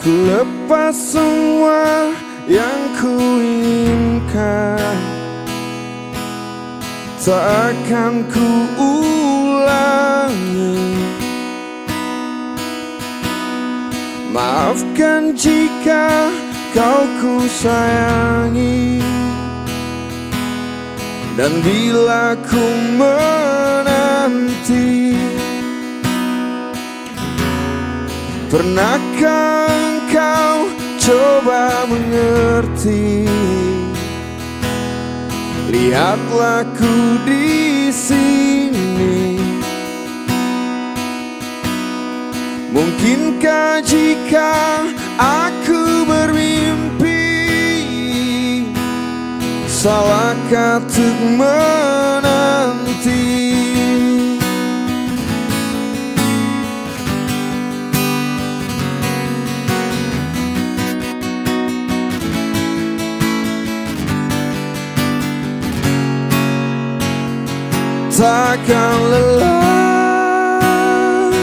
Ku lepas semua yang ku inginkan, tak akan ku ulangi. Maafkan jika kau ku sayangi, dan bila ku menanti, pernahkah engkau coba mengerti? Lihatlah ku di sini. Mungkinkah jika aku bermimpi, salahkah untuk menanti? Takkan lelah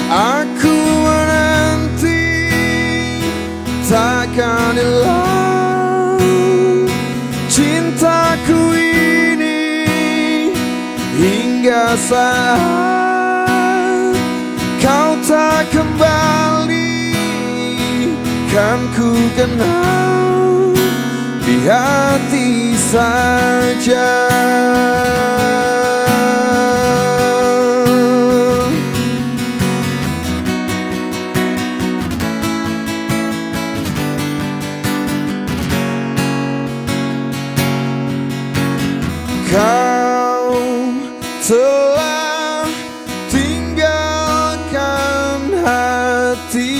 aku menanti, takkan lelah cintaku ini, hingga saat kau tak kembali. Kan ku kenal di hati saja. Kau telah tinggalkan hati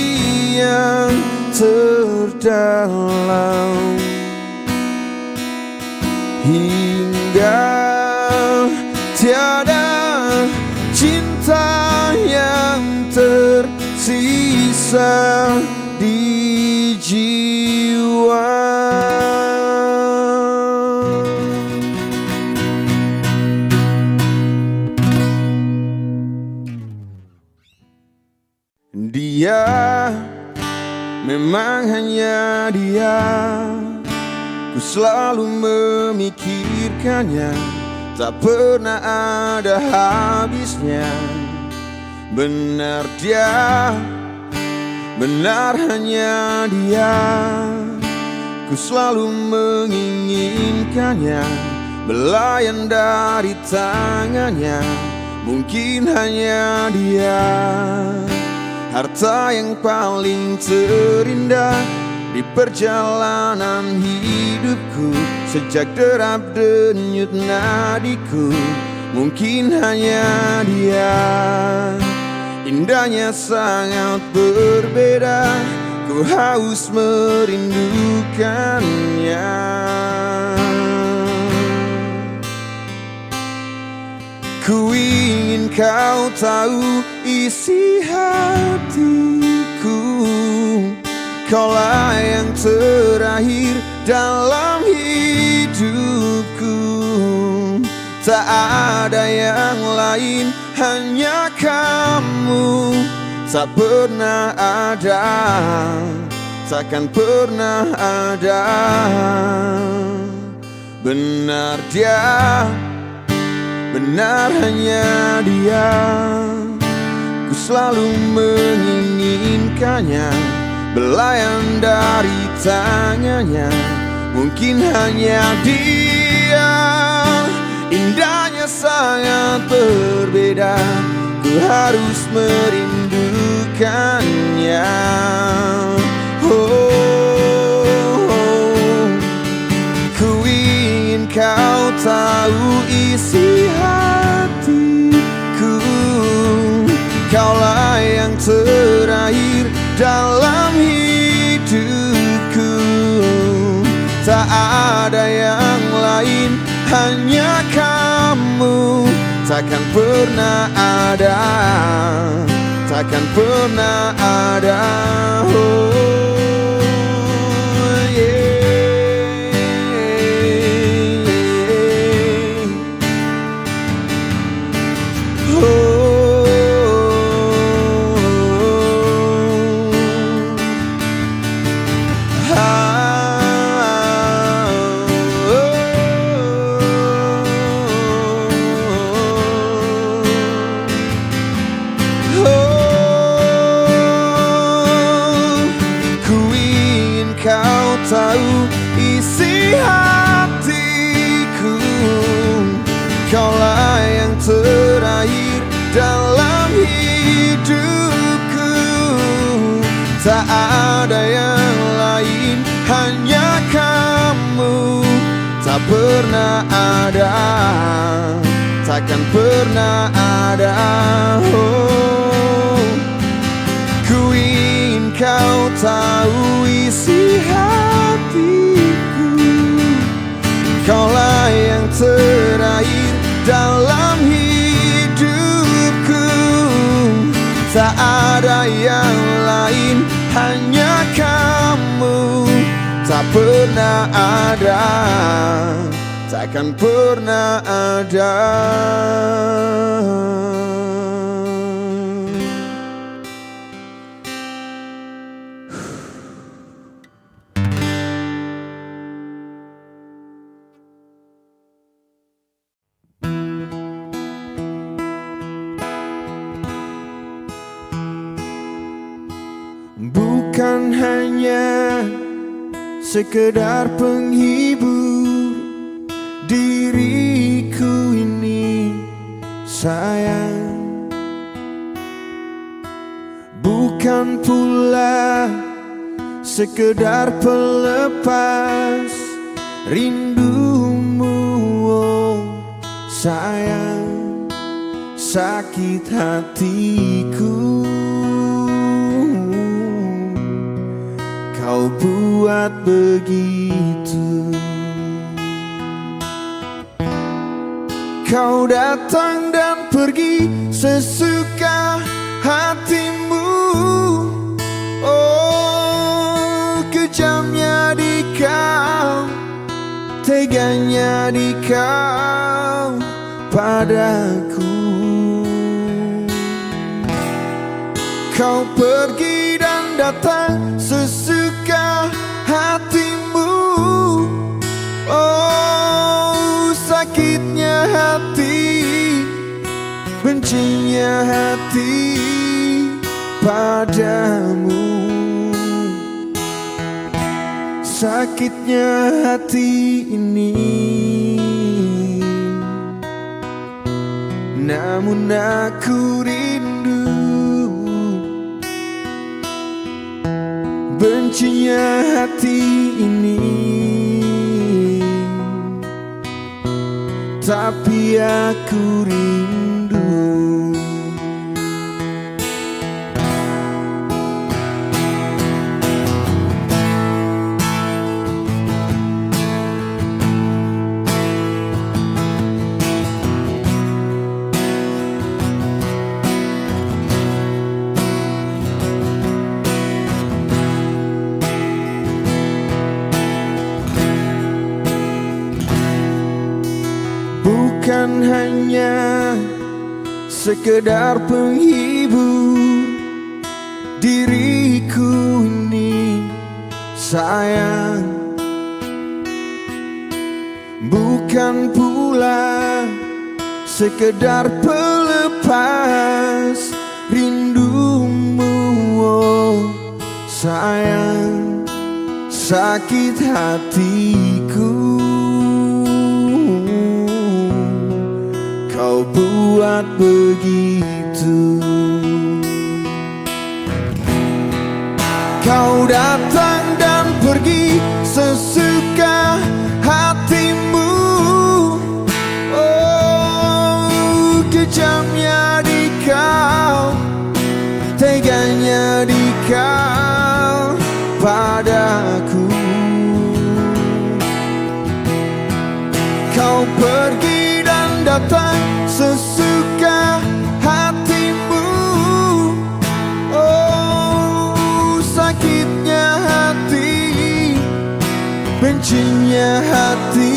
yang terdalam, hingga tiada cinta yang tersisa di jiwa. Dia, memang hanya dia, ku selalu memikirkannya, tak pernah ada habisnya. Benar dia, benar hanya dia, ku selalu menginginkannya, belayan dari tangannya. Mungkin hanya dia, harta yang paling terindah di perjalanan hidupku, sejak derap denyut nadiku. Mungkin hanya dia, indahnya sangat berbeda, ku haus merindukannya. Ku ingin kau tahu isi hatiku, kaulah yang terakhir dalam hidupku. Tak ada yang lain, hanya kamu. Tak pernah ada, takkan pernah ada. Benar dia, benar hanya dia, ku selalu menginginkannya, belayan dari tangannya. Mungkin hanya dia, indahnya sangat berbeda, ku harus merindukannya. Ku ingin kau tahu isi hatiku, kaulah yang terakhir dalam hidupku. Tak ada yang lain, hanya kamu. Takkan pernah ada, takkan pernah ada. tahu isi hatiku. Kaulah yang terakhir dalam hidupku. Tak ada yang lain, hanya kamu. Tak pernah ada, takkan pernah ada. Oh, ku ingin kau tahu isi hatiku. Kaulah yang terakhir dalam hidupku. Tak ada yang lain, hanya kamu. Tak pernah ada, takkan pernah ada. Bukan hanya sekedar penghibur diriku ini sayang, bukan pula sekedar pelepas rindumu. Oh sayang, sakit hatiku kau buat begitu. Kau datang dan pergi sesuka hatimu. Oh kejamnya di kau, teganya di kau padaku. Kau pergi dan datang sesuka hatimu. Oh sakitnya hati, bencinya hati padamu. Sakitnya hati ini, namun aku rindu. Bencinya hati ini, tapi aku rindu. Bukan hanya sekedar penghibur diriku ini sayang, bukan pula sekedar pelepas rindumu. Oh sayang, sakit hatiku kau buat begitu. Kau datang dan pergi sesuka hatimu. Oh kejamnya di kau, teganya di kau padaku. Kau pergi dan datang sesuka hatimu. Oh sakitnya hati, bencinya hati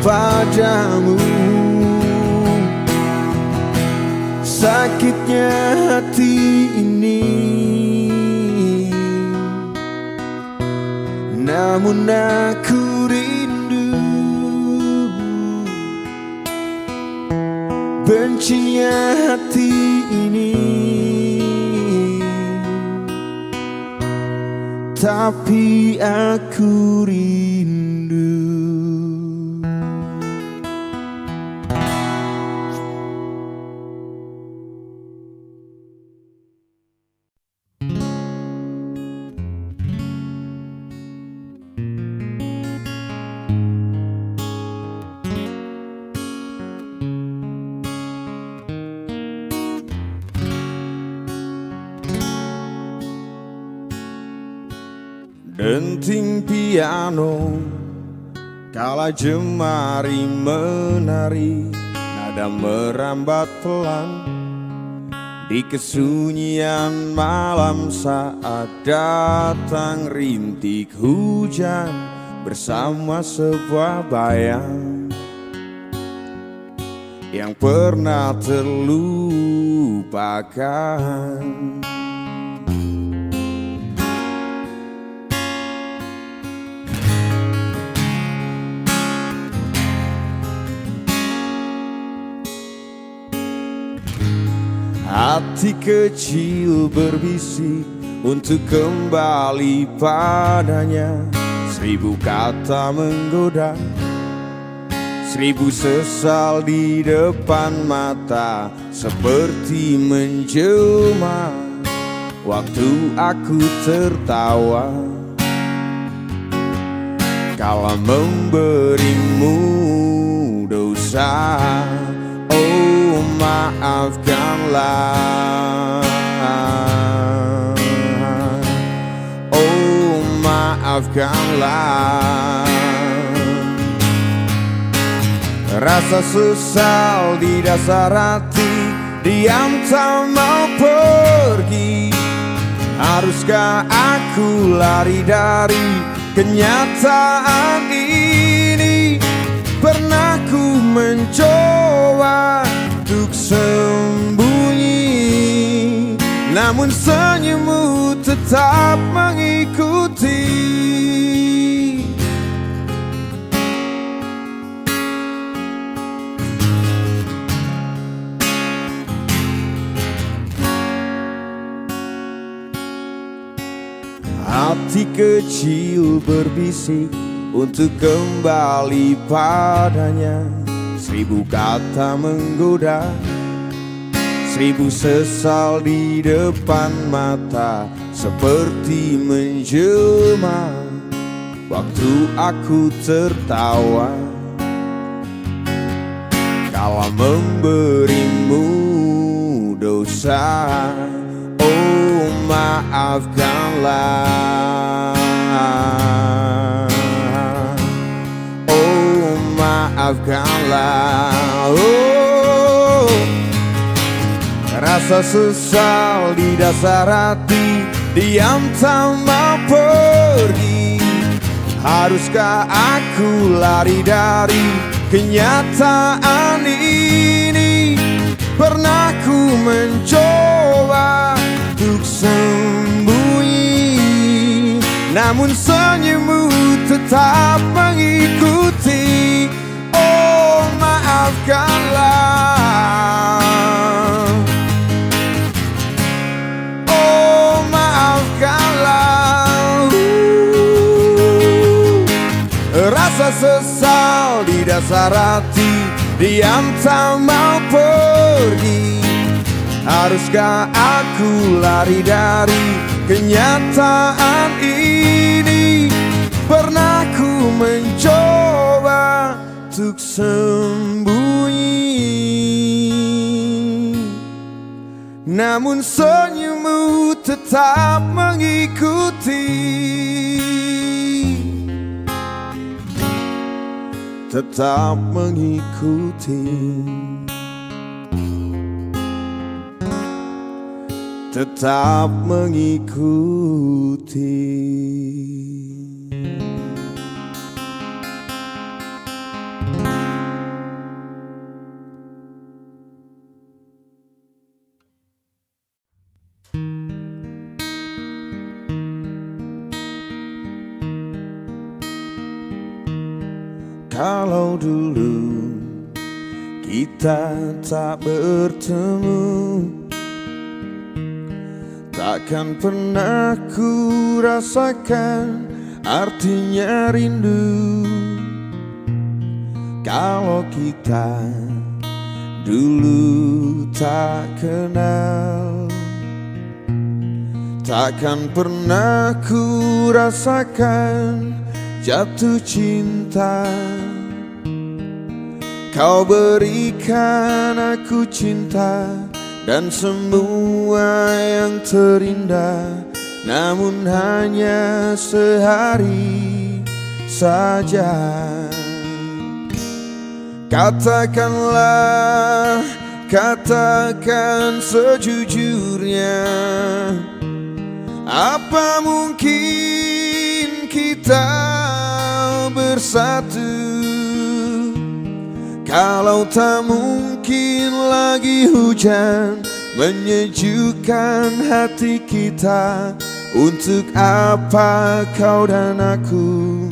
padamu. Sakitnya hati ini, namun aku rindu. Bencinya hati ini, tetapi aku rindu. Denting piano kala jemari menari, nada merambat pelan di kesunyian malam saat datang rintik hujan bersama sebuah bayang yang pernah terlupakan. Hati kecil berbisik untuk kembali padanya. 1000 kata menggoda, 1000 sesal di depan mata, seperti menjelma waktu aku tertawa kala memberimu dosa. Oh, maafkanlah, oh maafkanlah. Rasa sesal di dasar hati, diam tak mau pergi. Haruskah aku lari dari kenyataan ini? Pernah ku mencoba untuk sembunyi, namun senyummu tetap mengikuti. Hati kecil berbisik untuk kembali padanya. 1000 kata menggoda, 1000 sesal di depan mata, seperti menjelma waktu aku tertawa kala memberimu dosa. Oh, maafkanlah, oh maafkanlah. Oh, rasa sesal di dasar hati, diam tak mau pergi. Haruskah aku lari dari kenyataan ini? Pernah ku mencoba untuk sembunyi, namun senyummu tetap mengikuti. Oh, maafkanlah, oh maafkanlah. Rasa sesal di dasar hati, diam tak mau pergi. Haruskah aku lari dari kenyataan ini? Pernah ku mencoba untuk sembunyi, namun senyummu tetap mengikuti. Tetap mengikuti, tetap mengikuti. Kalau dulu kita tak bertemu, Takkan pernah ku rasakan artinya rindu kalau kita dulu tak kenal. Takkan pernah ku rasakan jatuh cinta. Kau berikan aku cinta dan semua yang terindah, namun hanya sehari saja. Katakanlah, katakan sejujurnya, apa mungkin kita bersatu? Kalau tak mungkin lagi hujan menyejukkan hati kita, untuk apa kau dan aku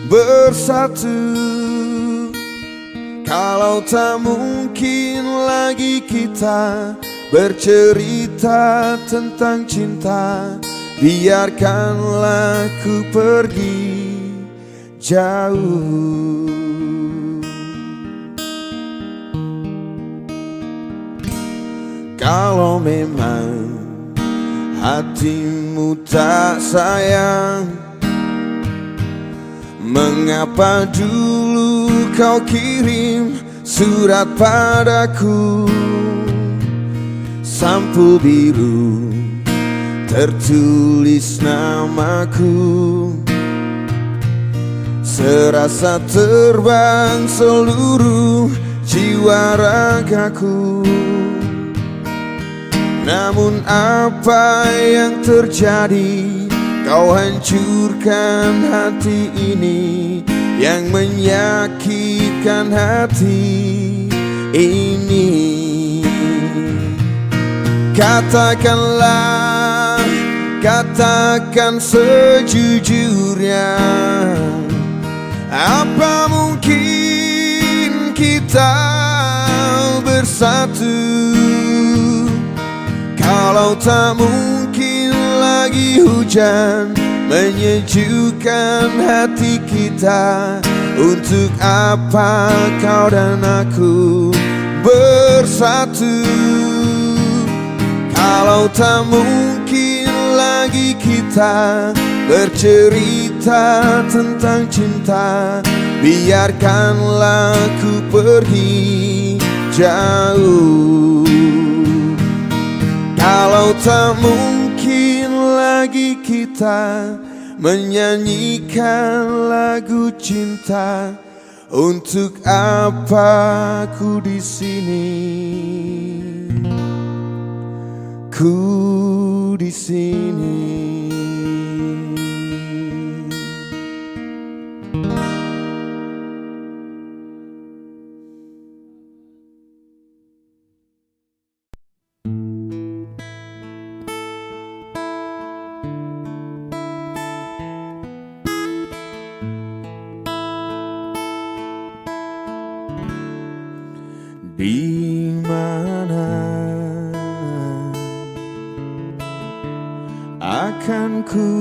bersatu? Kalau tak mungkin lagi kita bercerita tentang cinta, biarkanlah ku pergi jauh. Kalau memang hatimu tak sayang, mengapa dulu kau kirim surat padaku? Sampul biru tertulis namaku, serasa terbang seluruh jiwa ragaku. Namun apa yang terjadi? Kau hancurkan hati ini, yang menyakitkan hati ini. Katakanlah, katakan sejujurnya, apa mungkin kita bersatu? Kalau tak mungkin lagi hujan menyejukkan hati kita, untuk apa kau dan aku bersatu? Kalau tak mungkin lagi kita bercerita tentang cinta, biarkanlah ku pergi jauh. Kalau tak mungkin lagi kita menyanyikan lagu cinta, untuk apa aku di sini? Ku di sini. Di mana akan ku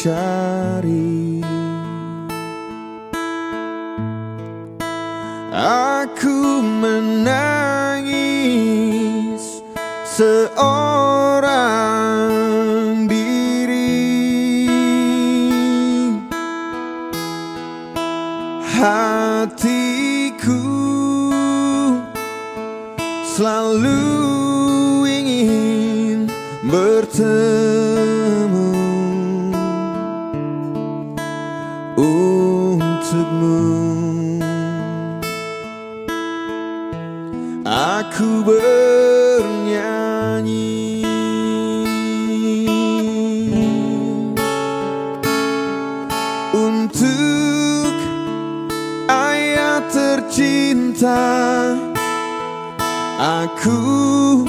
cari? Aku menangis seorang diri, hatiku selalu ingin bertemu untukmu. Aku bernyanyi untuk ayah tercinta. Aku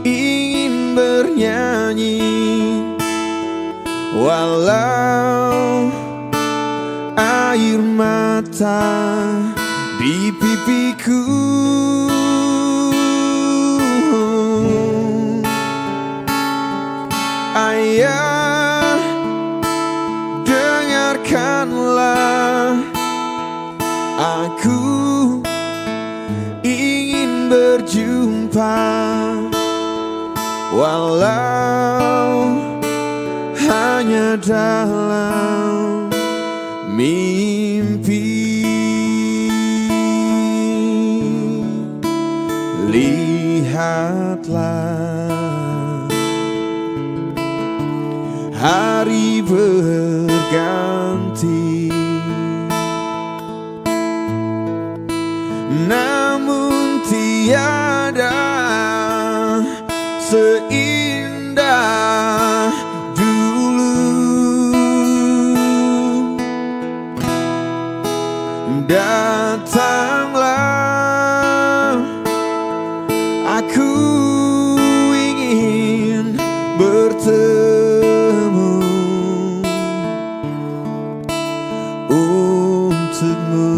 ingin bernyanyi walau air mata di pipiku. jumpa, walau hanya dalam mimpi. Lihatlah, hari berganti, namun tiada seindah dulu. Datanglah, aku ingin bertemu untukmu.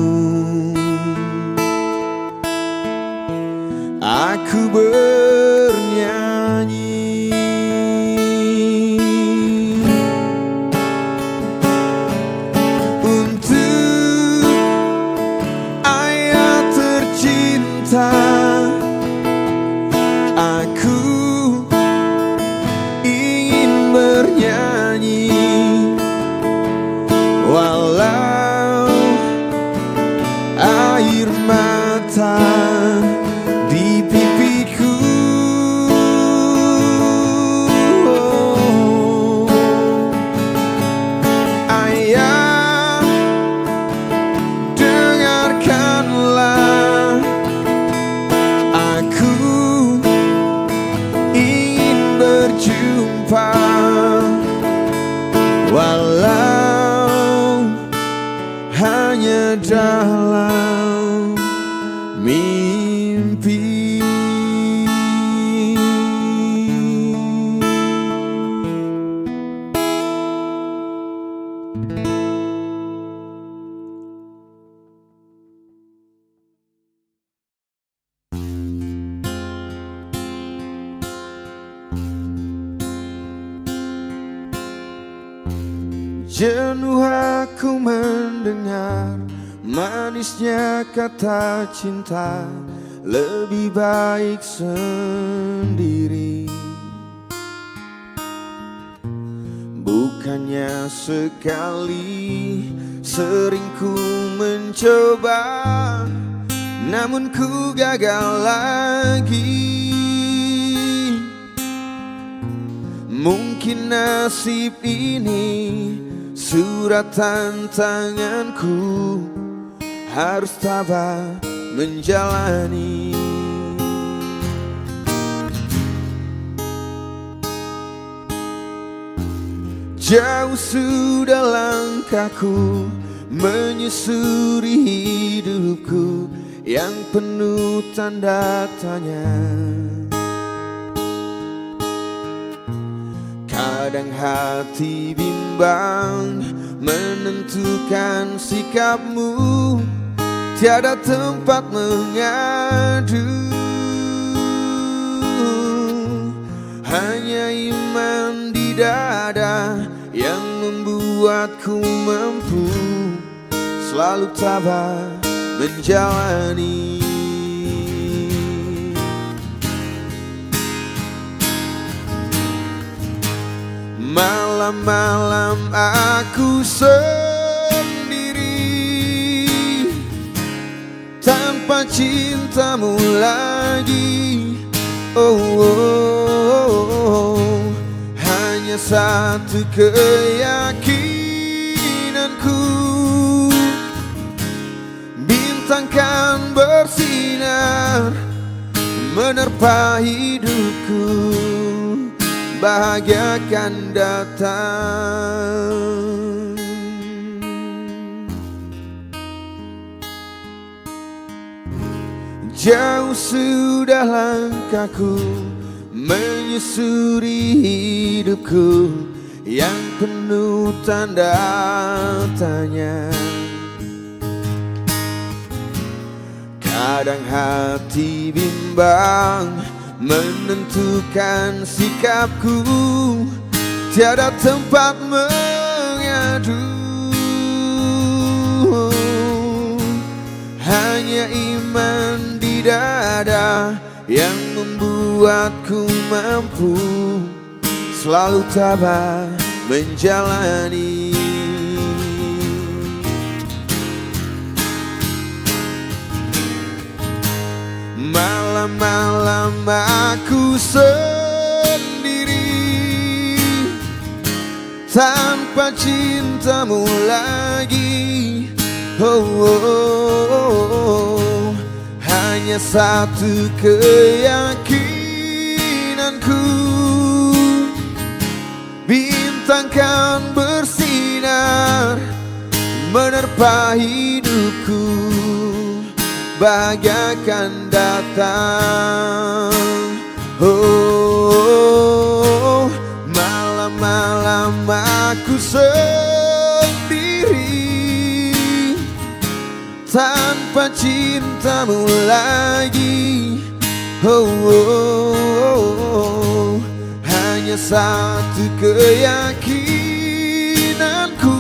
Aku bernyanyi untuk ayah tercinta. Aku ingin bernyanyi walau air mata di pipiku. Ayah, dengarkanlah, aku ingin berjumpa walau hanya dalam mimpi. Jenuh aku mendengar manisnya kata cinta, lebih baik sendiri. Bukannya sekali, sering ku mencoba, namun ku gagal lagi. Mungkin nasib ini surat tantanganku, harus tabah menjalani. Jauh sudah langkahku menyusuri hidupku yang penuh tanda tanya. Kadang hati bimbang menentukan sikapmu, tiada tempat mengadu. Hanya iman di dada yang membuatku mampu selalu tabah menjalani. Malam-malam aku sendiri tanpa cintamu lagi. Oh, oh, oh. Hanya satu keyakinanku, bintang kan bersinar menerpa hidupku, bahagia akan datang. Jauh sudah langkahku menyusuri hidupku yang penuh tanda tanya. Kadang hati bimbang menentukan sikapku, tiada tempat mengadu. Hanya iman di dada yang membuatku mampu selalu tabah menjalani. Malam-malam aku sendiri tanpa cintamu lagi. Hanya satu keyakinanku, bintang kan bersinar menerpa hidupku, bahagia akan datang. Malam-malam aku sendiri tanpa cintamu lagi. Hanya satu keyakinanku,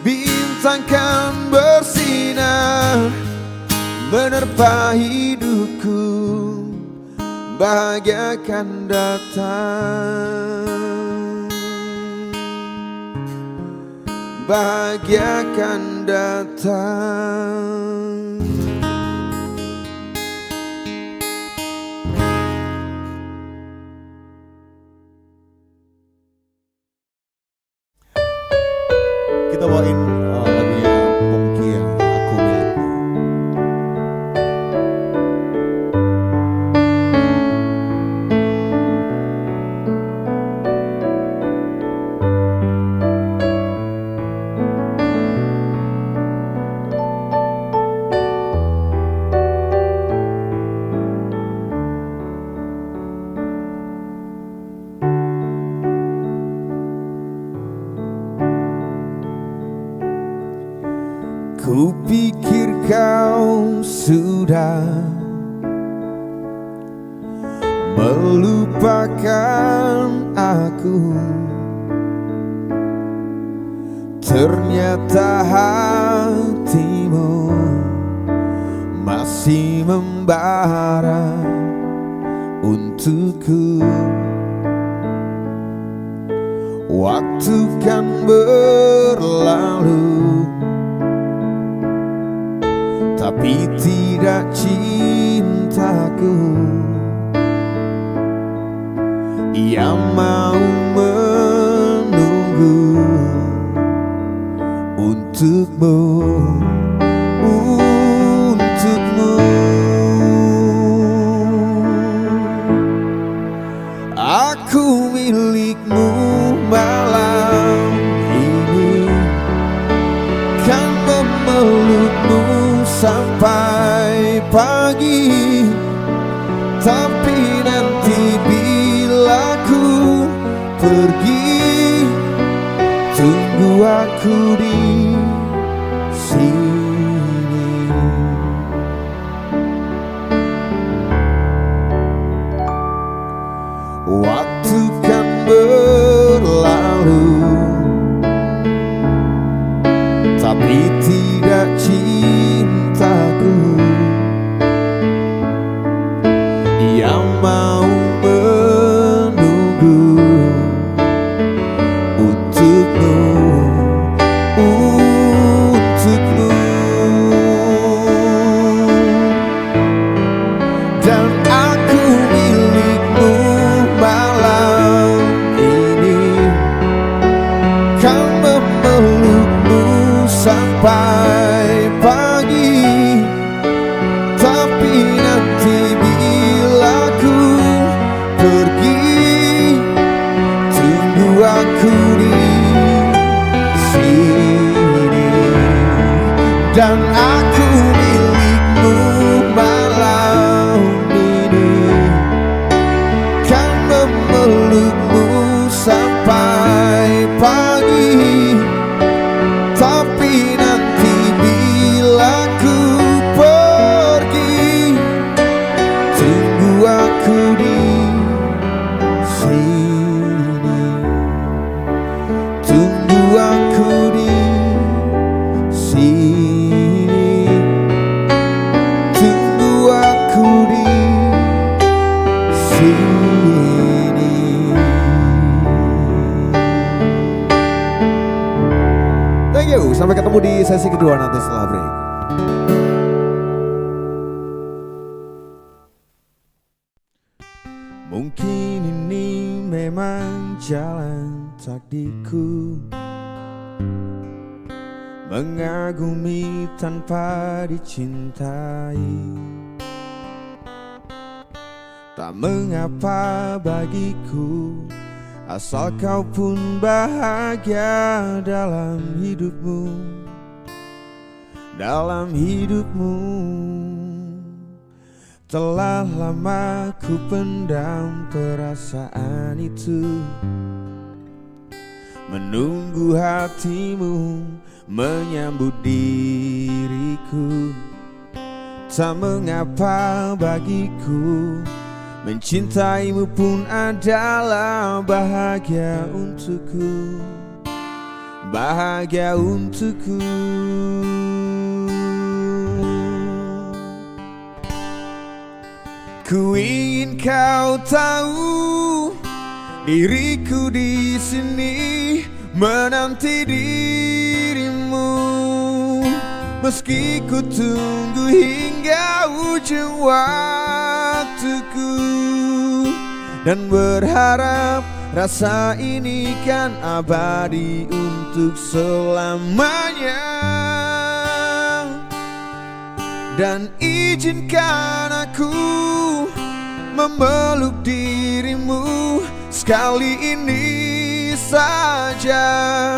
bintang kan bersinar menerpa hidupku, bahagia akan datang, bahagia akan datang. Kita bawain lagunya Pongki yang Aku Milikmu. Kupikir kau sudah melupakan aku, ternyata hatimu masih membara untukku. Waktu kan berlalu, tapi tidak cintaku yang mau menunggu untukmu, untukmu. Aku milikmu malam ini, kan memelukmu sampai pagi. Tapi nanti bila ku pergi, tunggu aku di sini. Waktu kan berlalu, tapi tidak cintaku yang mau menunggu untukmu, untukmu. Dan aku milikmu malam ini, kan memelukmu sampai pagi. Tapi nanti bila ku pergi, tunggu aku di sini. Dan aku milikmu malam ini, kan memelukmu sampai pagi. Tapi nanti bila ku pergi, tunggu aku di sini. Tunggu aku di sini. Tunggu aku you. Sampai ketemu di sesi kedua nanti setelah break. Mungkin ini memang jalan takdirku, mengagumi tanpa dicintai. Tak mengapa bagiku, asal kau pun bahagia dalam hidupmu. Dalam hidupmu. Telah lama ku pendam perasaan itu, menunggu hatimu menyambut diriku. Tak mengapa bagiku, mencintaimu pun adalah bahagia untukku. Bahagia untukku. Ku ingin kau tahu, diriku di sini menanti dirimu. Meski ku tunggu hingga ujung waktuku, dan berharap rasa ini kan abadi untuk selamanya. Dan izinkan aku memeluk dirimu sekali ini saja,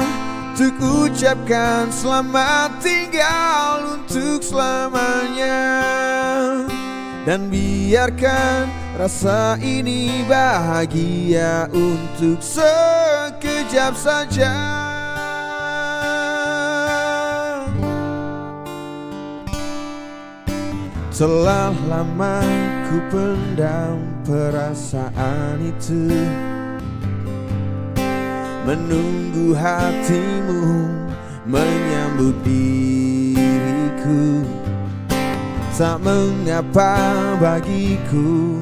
untuk ucapkan selamat tinggal untuk selamanya. Dan biarkan rasa ini bahagia untuk sekejap saja. Telah lama ku pendam perasaan itu, menunggu hatimu menyambut diriku. Tak mengapa bagiku,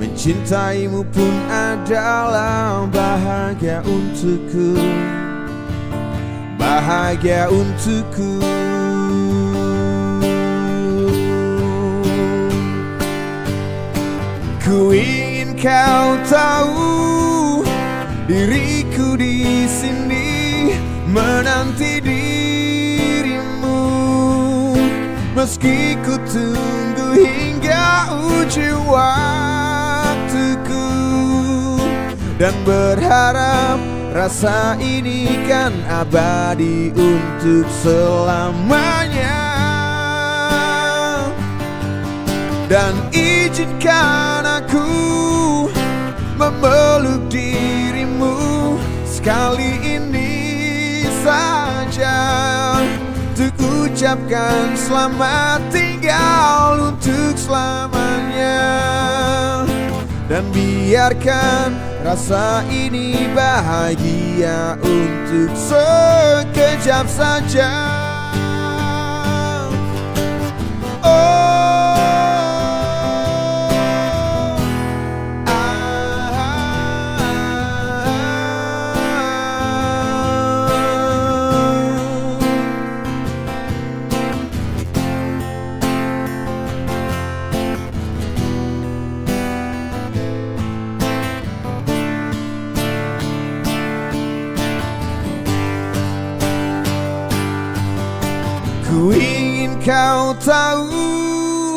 mencintaimu pun adalah bahagia untukku. Bahagia untukku. Ku ingin kau tahu, diriku di sini menanti dirimu. Meski ku tunggu hingga ujung waktuku, dan berharap rasa ini kan abadi untuk selamanya. Dan izinkan aku memeluk dirimu sekali ini saja, untuk ucapkan selamat tinggal untuk selamanya. Dan biarkan rasa ini bahagia untuk sekejap saja. Ku ingin kau tahu,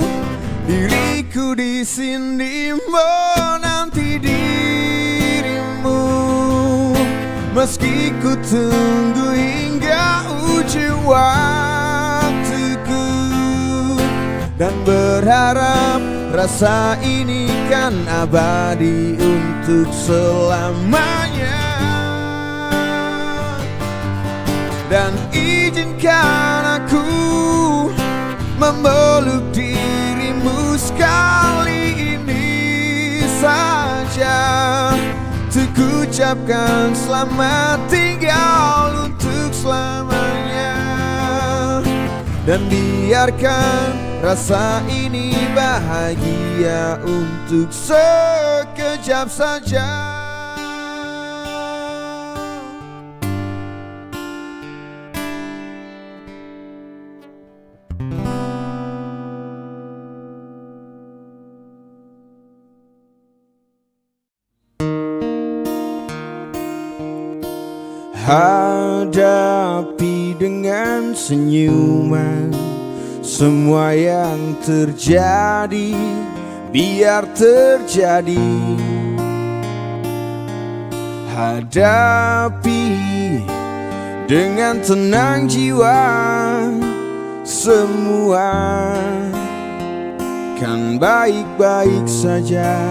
diriku di sini menanti dirimu. Meski ku tunggu hingga ujung waktuku, dan berharap rasa ini kan abadi untuk selamanya. Dan izinkan aku memeluk dirimu sekali ini saja, untuk ucapkan selamat tinggal untuk selamanya. Dan biarkan rasa ini bahagia untuk sekejap saja. Hadapi dengan senyuman semua yang terjadi, biar terjadi. Hadapi dengan tenang jiwa, semua kan baik-baik saja.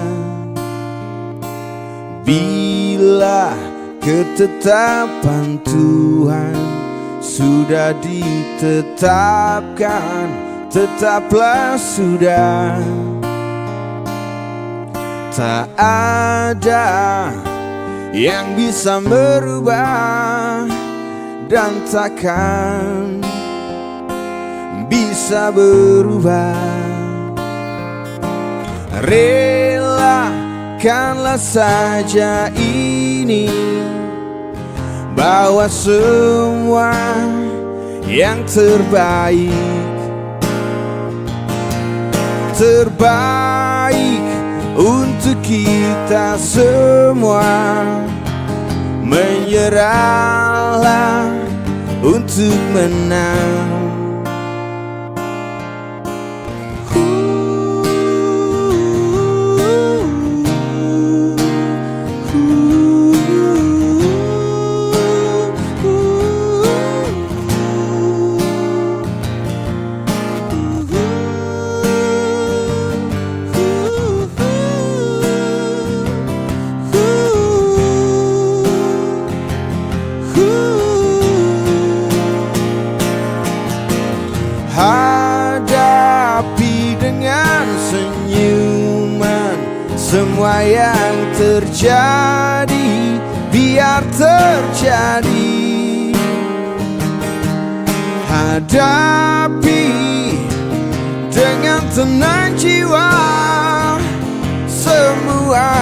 Bila ketetapan Tuhan sudah ditetapkan, tetaplah sudah. Tak ada yang bisa merubah dan takkan bisa berubah. Relakanlah saja ini, bawa semua yang terbaik. Terbaik untuk kita semua. Menyerahlah untuk menang. Hadapi dengan senyuman semua yang terjadi, biar terjadi. Hadapi dengan tenang jiwa, semua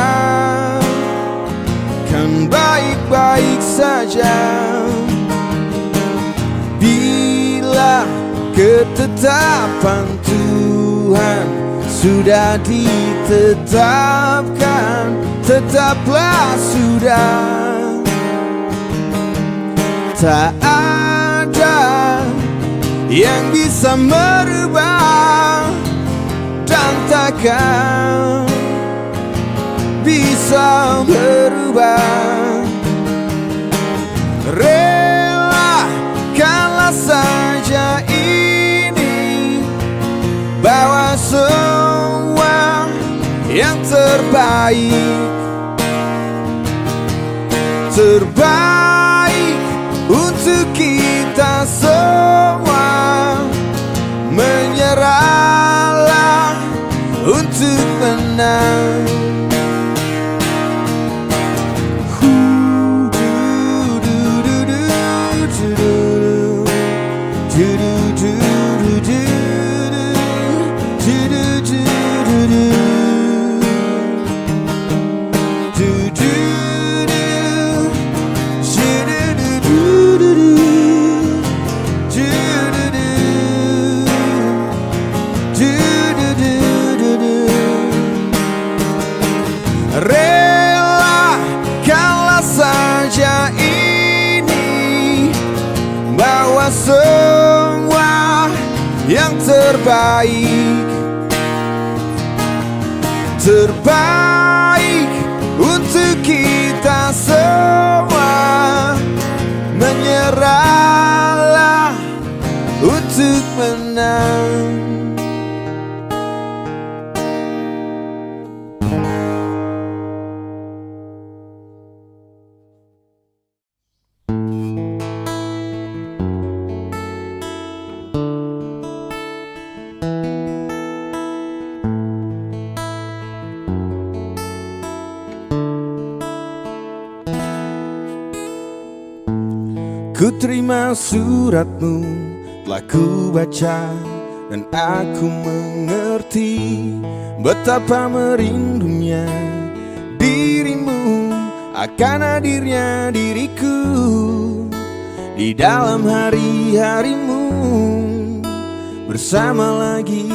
kan baik-baik saja. Bila ketetapan Tuhan sudah ditetapkan, tetaplah sudah. Tak ada yang bisa merubah dan takkan bisa berubah. Relakanlah saja ini, bawa semua yang terbaik. Terbaik untuk kita semua. Menyerahlah untuk menang. Relakanlah saja ini, bawa semua yang terbaik. Terbaik untuk kita semua. Menyerahlah untuk menang. Ku terima suratmu, telah ku baca dan aku mengerti betapa merindunya dirimu akan hadirnya diriku di dalam hari-harimu bersama lagi.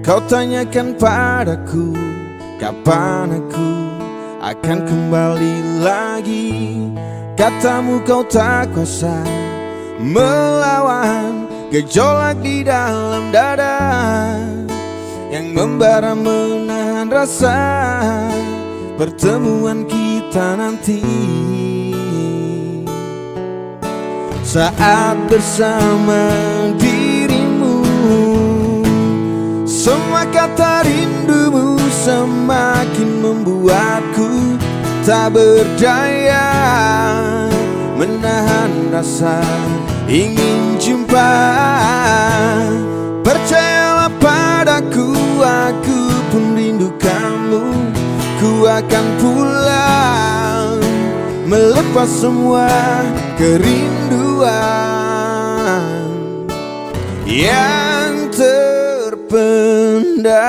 Kau tanyakan padaku kapan aku akan kembali lagi. Katamu kau tak kuasa melawan gejolak di dalam dada yang membara menahan rasa pertemuan kita nanti. Saat bersama dirimu, semua kata rindumu semakin membuatku tak berdaya menahan rasa ingin jumpa. Percayalah padaku, aku pun rindu kamu. Ku akan pulang melepas semua kerinduan yang terpendam.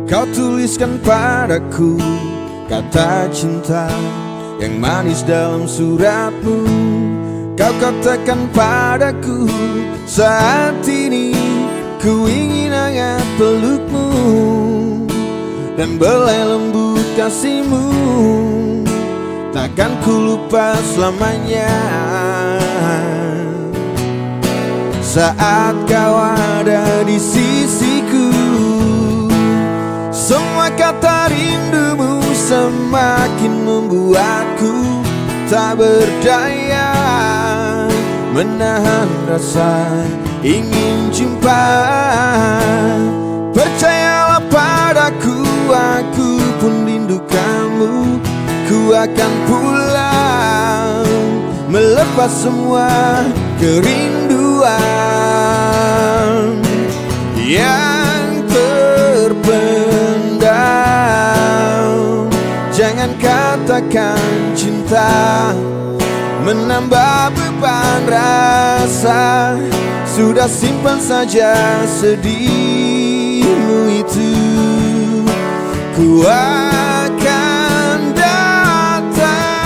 Kau tuliskan padaku kata cinta yang manis dalam suratmu. Kau katakan padaku saat ini ku ingin hangat pelukmu dan belai lembut kasihmu. Takkan ku lupa selamanya saat kau ada di sisiku. Semua kata rindumu semakin membuatku tak berdaya menahan rasa ingin jumpa. Percayalah padaku, aku pun rindu kamu. Ku akan pulang melepas semua kerinduan yang terpendam. Jangan katakan cinta menambah beban rasa. Sudah simpan saja sedihmu itu. Ku akan datang,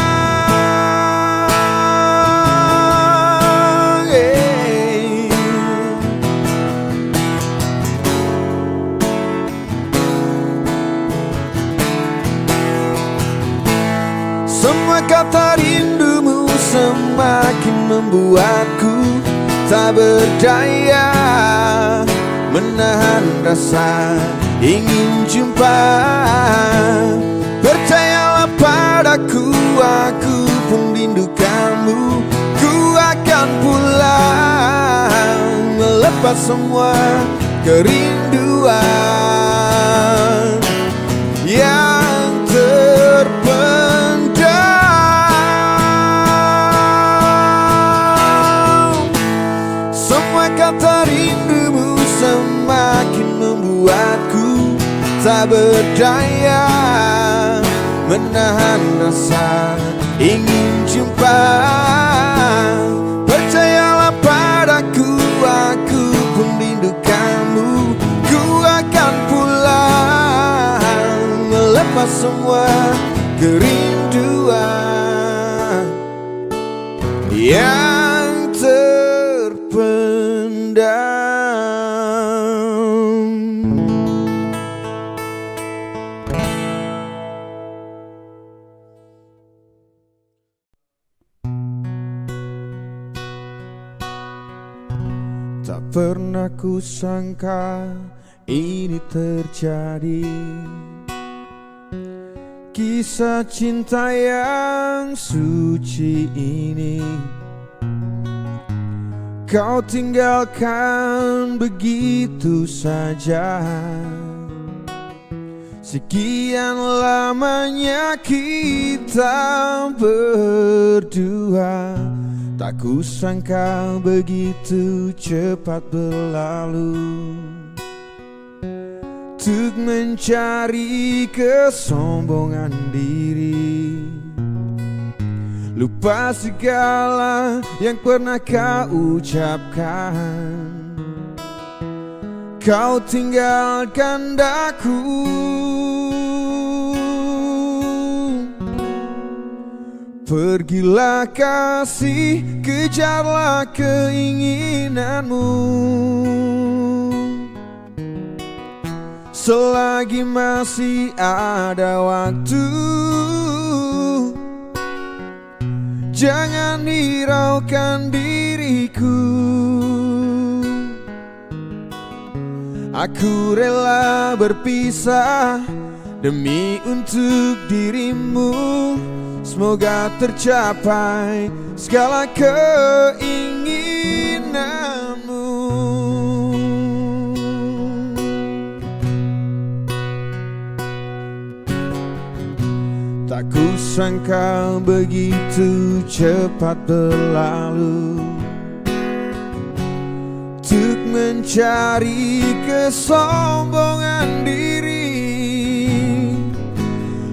Semua kata rindumu semakin membuatku tak berdaya menahan rasa ingin jumpa. Percayalah padaku, aku pun rindu kamu. Ku akan pulang melepas semua kerinduan yang terpendam. Semua kata rindumu semakin membuatku tak berdaya menahan rasa ingin jumpa. Percayalah padaku, aku pun rindu kamu. Ku akan pulang melepas semua kerinduan yang terpendam. Tak pernah ku sangka ini terjadi, kisah cinta yang suci ini. Kau tinggalkan begitu saja. Sekian lamanya kita berdua, tak kusangka begitu cepat berlalu. Untuk mencari kesombongan diri, lupa segala yang pernah kau ucapkan. Kau tinggalkan daku Pergilah kasih, kejarlah keinginanmu. Selagi masih ada waktu, jangan hiraukan diriku. Aku rela berpisah demi untuk dirimu. Semoga tercapai segala keinginanmu. Tak kusangka begitu cepat berlalu untuk mencari kesombongan diri.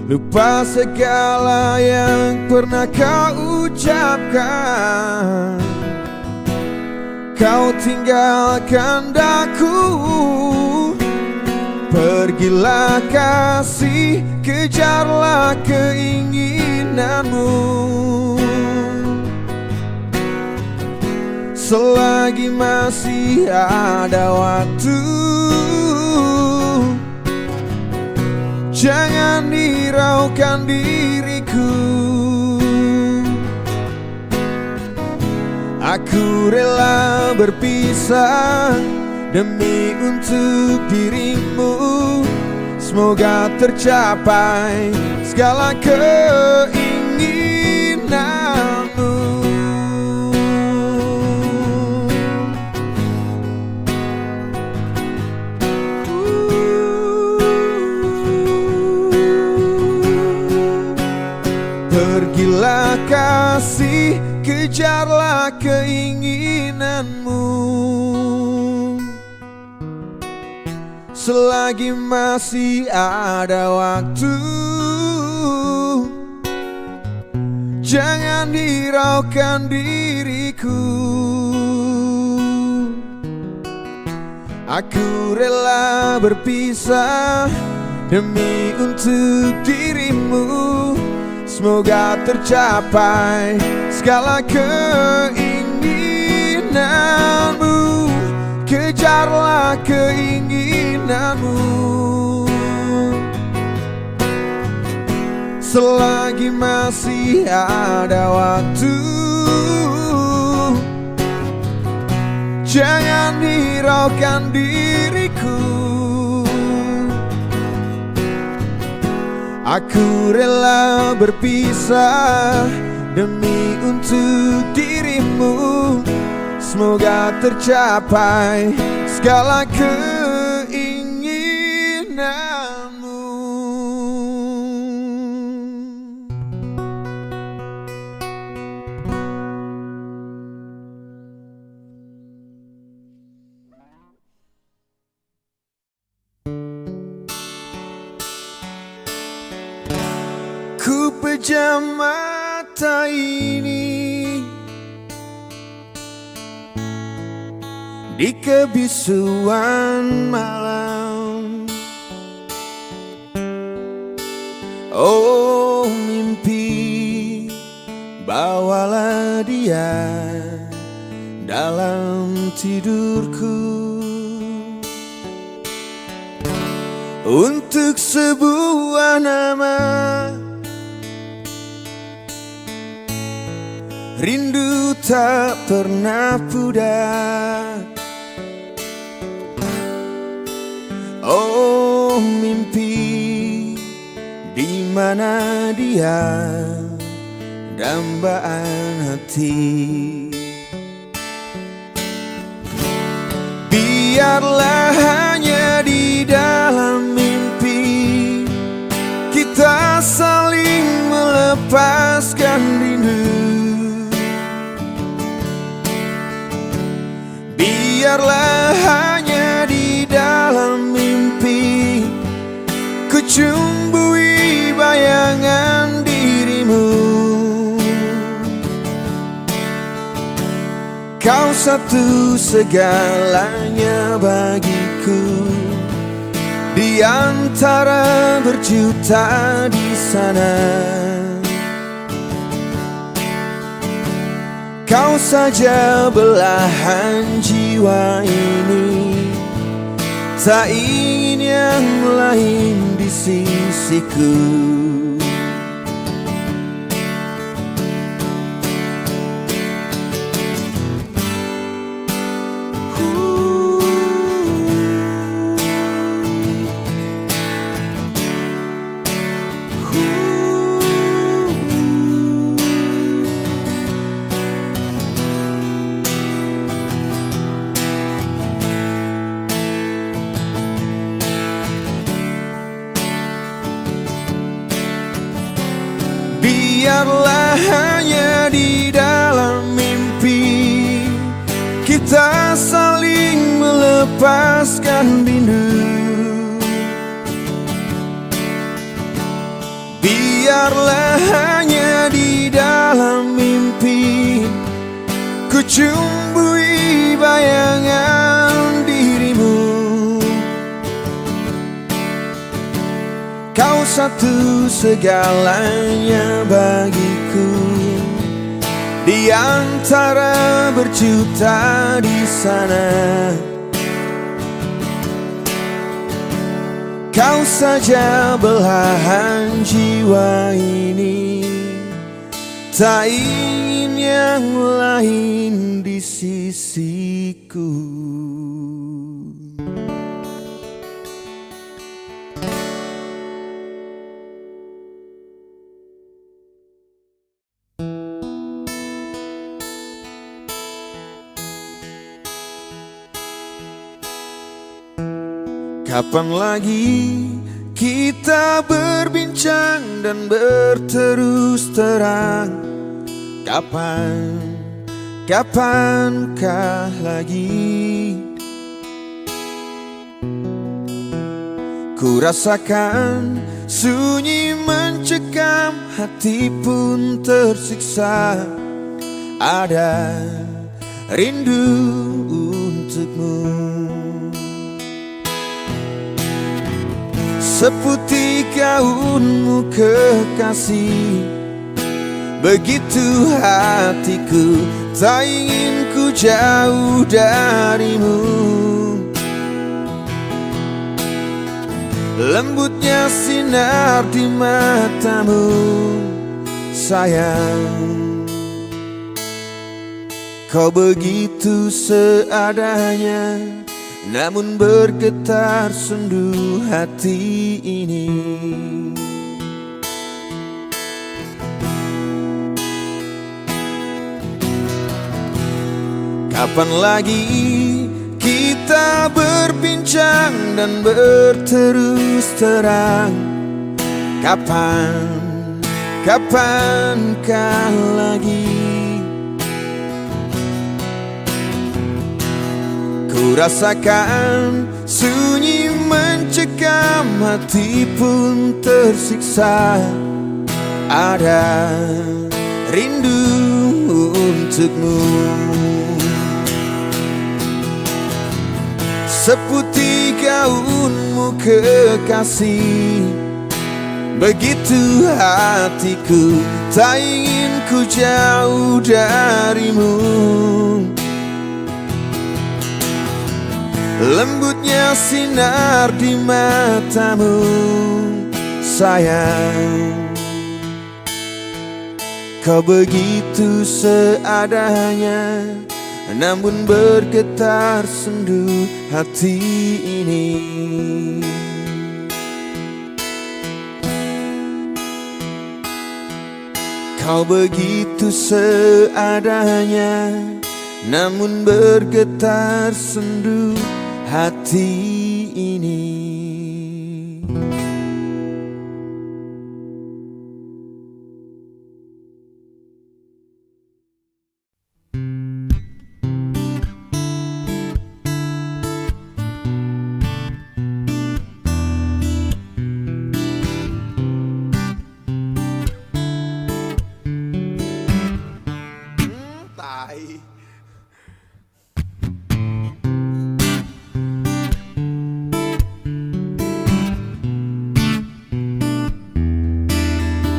Lupa segala yang pernah kau ucapkan. Kau tinggalkan daku. Pergilah kasih, kejarlah keinginanmu. Selagi masih ada waktu, jangan hiraukan diriku. Aku rela berpisah demi untuk dirimu. Semoga tercapai segala keinginanmu. Pergilah kasih, kejarlah keinginanmu. Selagi masih ada waktu, jangan hiraukan diriku. Aku rela berpisah demi untuk dirimu. Semoga tercapai segala keinginanmu. Kejarlah keinginanmu. Selagi masih ada waktu, jangan hiraukan diriku. Aku rela berpisah demi untuk dirimu. Semoga tercapai segala keinginanmu. Ku pejam mata ini di kebisuan malam. Oh mimpi, bawalah dia dalam tidurku. Untuk sebuah nama, rindu tak pernah pudar. Oh mimpi, di mana dia, dambaan hati. Biarlah hanya di dalam mimpi kita saling melepaskan rindu. Biarlah hanya di dalam mimpi ku cumbui bayangan dirimu. Kau satu segalanya bagiku, di antara berjuta di sana. Kau saja belahan jiwa ini, tak ingin yang lain di sisiku. Biarlah hanya di dalam mimpi kita saling melepaskan rindu. Biarlah hanya di dalam mimpi ku cumbui bayangan dirimu. Kau satu segalanya bagiku, di antara berjuta di sana. Kau saja belahan jiwa ini, tak ingin yang lain di sisiku. Kapan lagi kita berbincang dan berterus terang? Kapankah lagi? Ku rasakan sunyi mencekam, hati pun tersiksa. Ada rindu untukmu. Seputih gaunmu kekasih, begitu hatiku, tak ingin ku jauh darimu. Lembutnya sinar di matamu, sayang. Kau begitu seadanya, namun bergetar sendu hati ini. Kapan lagi kita berbincang dan berterus terang? Kapankah lagi? Ku rasakan sunyi mencekam, hati pun tersiksa. Ada rindu untukmu. Seputih gaunmu kekasih, begitu hatiku, tak ingin ku jauh darimu. Lembutnya sinar di matamu, sayang. Kau begitu seadanya, namun bergetar sendu hati ini. Kau begitu seadanya, namun bergetar sendu hati ini.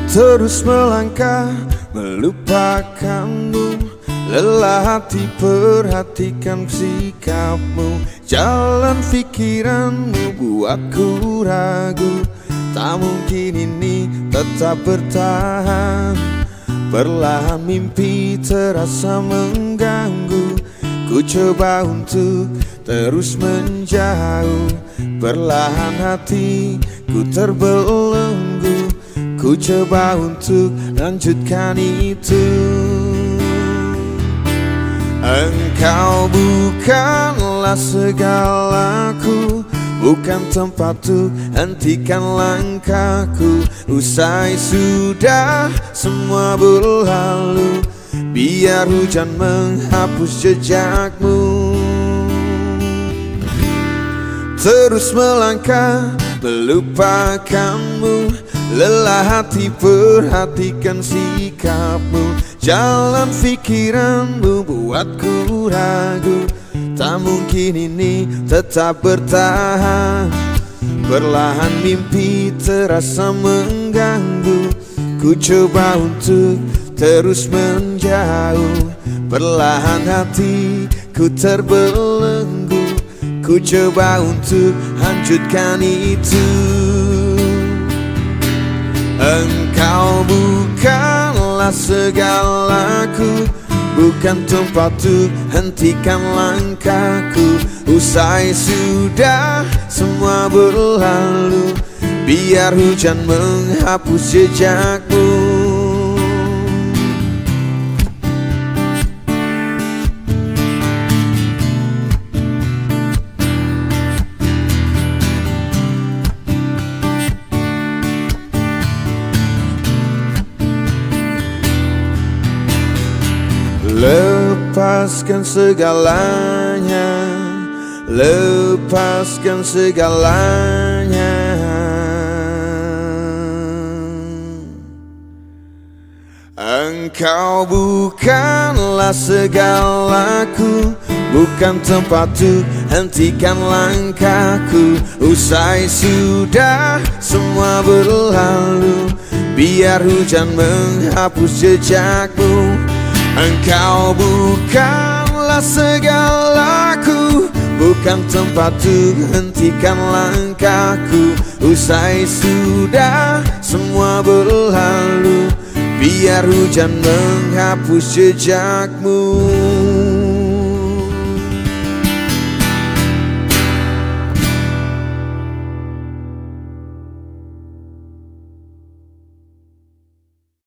Terus melangkah melupakanmu, Lelah hati perhatikan sikapmu, jalan pikiranmu buatku ragu. Tak mungkin ini tetap bertahan. Perlahan mimpi terasa mengganggu. Ku coba untuk terus menjauh. Perlahan hatiku terbelenggu. Ku coba untuk lanjutkan itu. Engkau bukanlah segalaku, bukan tempat untuk hentikan langkahku. Usai sudah semua berlalu, biar hujan menghapus jejakmu. Terus melangkah melupakanmu, lelah hati perhatikan sikapmu, jalan pikiranmu buatku ragu. Tak mungkin ini tetap bertahan. Perlahan mimpi terasa mengganggu. Ku coba untuk terus menjauh. Perlahan hatiku terbelenggu. Ku coba untuk lanjutkan itu. Engkau bukanlah segalaku, bukan tempat untuk hentikan langkahku. Usai sudah semua berlalu, biar hujan menghapus jejakmu. Lepaskan segalanya, lepaskan segalanya. Engkau bukanlah segalaku, bukan tempat untuk hentikan langkahku. Usai sudah semua berlalu, biar hujan menghapus jejakmu. Engkau bukanlah segalaku, bukan tempat untuk hentikan langkahku. Usai sudah semua berlalu, biar hujan menghapus jejakmu.